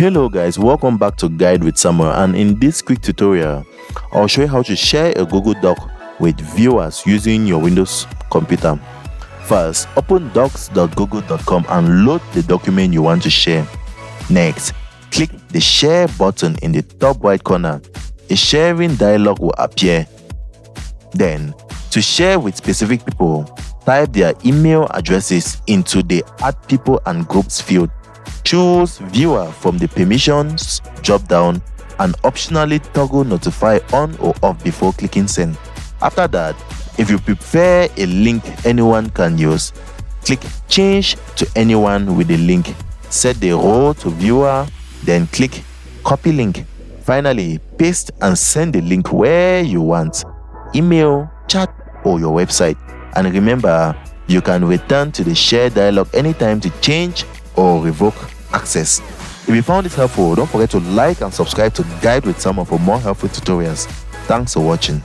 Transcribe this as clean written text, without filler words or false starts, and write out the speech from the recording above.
Hello guys, welcome back to Guide with Samuel, and in this quick tutorial I'll show you how to share a Google Doc with viewers using your Windows computer. First, open docs.google.com and load the document you want to share. Next, click the share button in the top right corner. A sharing dialog will appear. Then, to share with specific people, type their email addresses into the Add People and Groups field. Choose Viewer from the Permissions drop-down and optionally toggle Notify on or off before clicking Send. After that, if you prefer a link anyone can use, click Change to anyone with the link. Set the role to Viewer, then click Copy Link. Finally, paste and send the link where you want, email, chat, or your website. And remember, you can return to the share dialog anytime to change or revoke access. If you found it helpful, don't forget to like and subscribe to Guide with Samuel for more helpful tutorials. Thanks for watching.